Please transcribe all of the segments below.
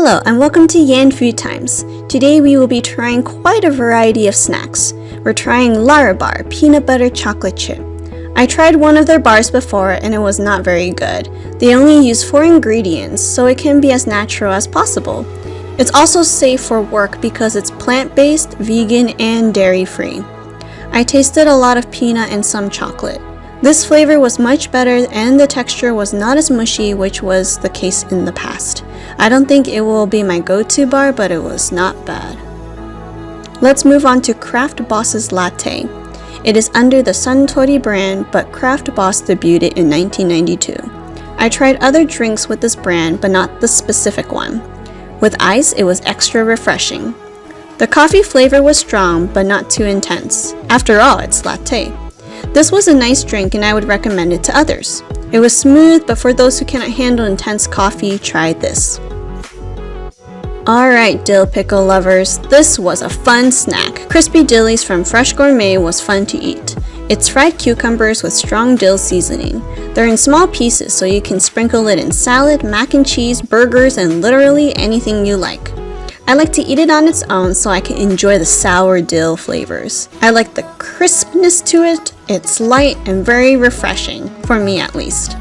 Hello and welcome to Yan Food Times. Today we will be trying quite a variety of snacks. We're trying Larabar peanut butter chocolate chip. I tried one of their bars before and it was not very good. They only use 4 ingredients, so it can be as natural as possible. It's also safe for work because it's plant-based, vegan, and dairy-free. I tasted a lot of peanut and some chocolate. This flavor was much better and the texture was not as mushy, which was the case in the past. I don't think it will be my go-to bar, but it was not bad. Let's move on to Craft Boss's Latte. It is under the Suntory brand, but Craft Boss debuted in 1992. I tried other drinks with this brand, but not the specific one. With ice, it was extra refreshing. The coffee flavor was strong, but not too intense. After all, it's latte. This was a nice drink and I would recommend it to others. It was smooth, but for those who cannot handle intense coffee, try this. Alright, dill pickle lovers, this was a fun snack. Crispy dillies from Fresh Gourmet was fun to eat. It's fried cucumbers with strong dill seasoning. They're in small pieces so you can sprinkle it in salad, mac and cheese, burgers, and literally anything you like. I like to eat it on its own so I can enjoy the sour dill flavors. I like the crispness to it. It's light and very refreshing, for me at least.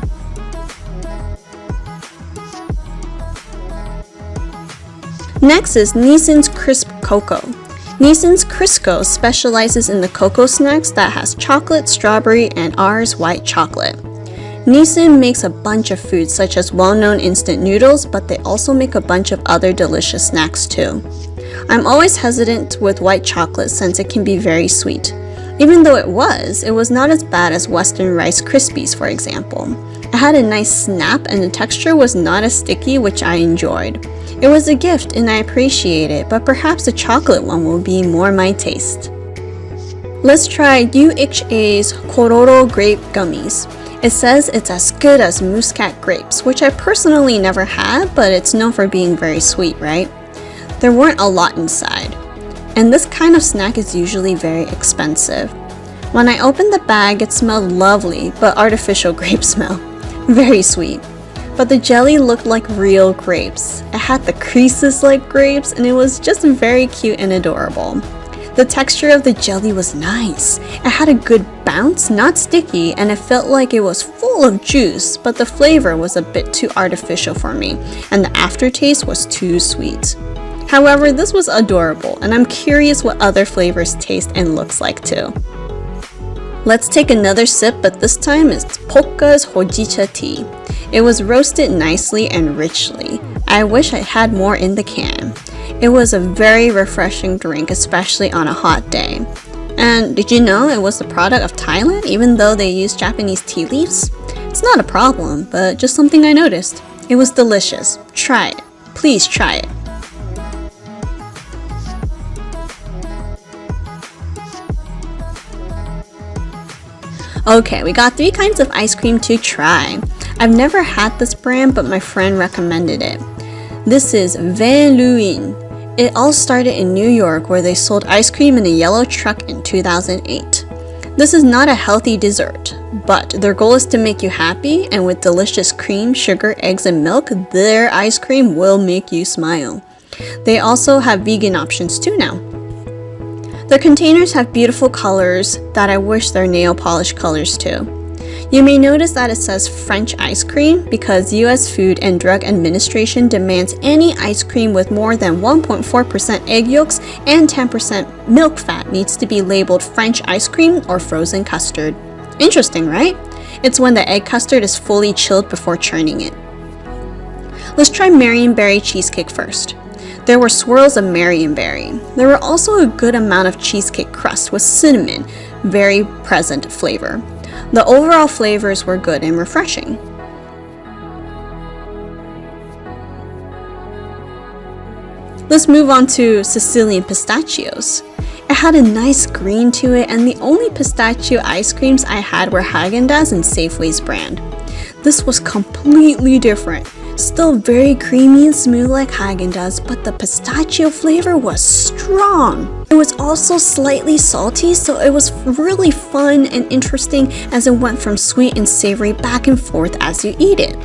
Next is Nissin's Crisp Cocoa. Nissin's Crisco specializes in the cocoa snacks that has chocolate, strawberry, and ours white chocolate. Nissin makes a bunch of foods such as well-known instant noodles, but they also make a bunch of other delicious snacks too. I'm always hesitant with white chocolate since it can be very sweet. Even though it was not as bad as Western Rice Krispies, for example. It had a nice snap and the texture was not as sticky, which I enjoyed. It was a gift and I appreciate it, but perhaps the chocolate one will be more my taste. Let's try UHA's Kororo Grape Gummies. It says it's as good as Muscat grapes, which I personally never had, but it's known for being very sweet, right? There weren't a lot inside. And this kind of snack is usually very expensive. When I opened the bag, it smelled lovely, but artificial grape smell. Very sweet. But the jelly looked like real grapes. It had the creases like grapes, and it was just very cute and adorable. The texture of the jelly was nice. It had a good bounce, not sticky, and it felt like it was full of juice, but the flavor was a bit too artificial for me, and the aftertaste was too sweet. However, this was adorable, and I'm curious what other flavors taste and looks like too. Let's take another sip, but this time it's Pokka's Hojicha tea. It was roasted nicely and richly. I wish I had more in the can. It was a very refreshing drink, especially on a hot day. And did you know it was the product of Thailand, even though they use Japanese tea leaves? It's not a problem, but just something I noticed. It was delicious. Try it. Please try it. Okay, we got 3 kinds of ice cream to try. I've never had this brand, but my friend recommended it. This is Vin Luin. It all started in New York where they sold ice cream in a yellow truck in 2008. This is not a healthy dessert, but their goal is to make you happy, and with delicious cream, sugar, eggs, and milk, their ice cream will make you smile. They also have vegan options too now. The containers have beautiful colors that I wish their nail polish colors too. You may notice that it says French ice cream because US Food and Drug Administration demands any ice cream with more than 1.4% egg yolks and 10% milk fat needs to be labeled French ice cream or frozen custard. Interesting, right? It's when the egg custard is fully chilled before churning it. Let's try Marionberry cheesecake first. There were swirls of Marionberry. There were also a good amount of cheesecake crust with cinnamon, very present flavor. The overall flavors were good and refreshing. Let's move on to Sicilian pistachios. It had a nice green to it, and the only pistachio ice creams I had were Häagen-Dazs and Safeway's brand. This was completely different. Still very creamy and smooth like Häagen-Dazs, but the pistachio flavor was strong. It was also slightly salty, so it was really fun and interesting as it went from sweet and savory back and forth as you eat it.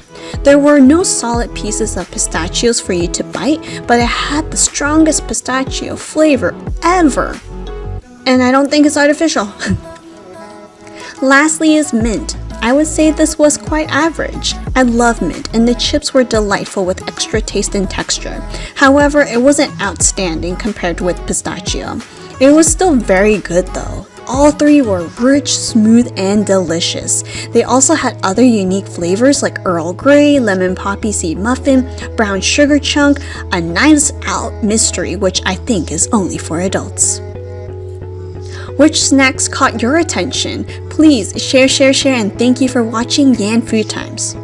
There were no solid pieces of pistachios for you to bite, but it had the strongest pistachio flavor ever. And I don't think it's artificial. Lastly is mint. I would say this was quite average. I love mint and the chips were delightful with extra taste and texture. However, it wasn't outstanding compared with pistachio. It was still very good though. All three were rich, smooth, and delicious. They also had other unique flavors like Earl Grey, lemon poppy seed muffin, brown sugar chunk, a nice out mystery which I think is only for adults. Which snacks caught your attention? Please share, and thank you for watching Yan Food Times.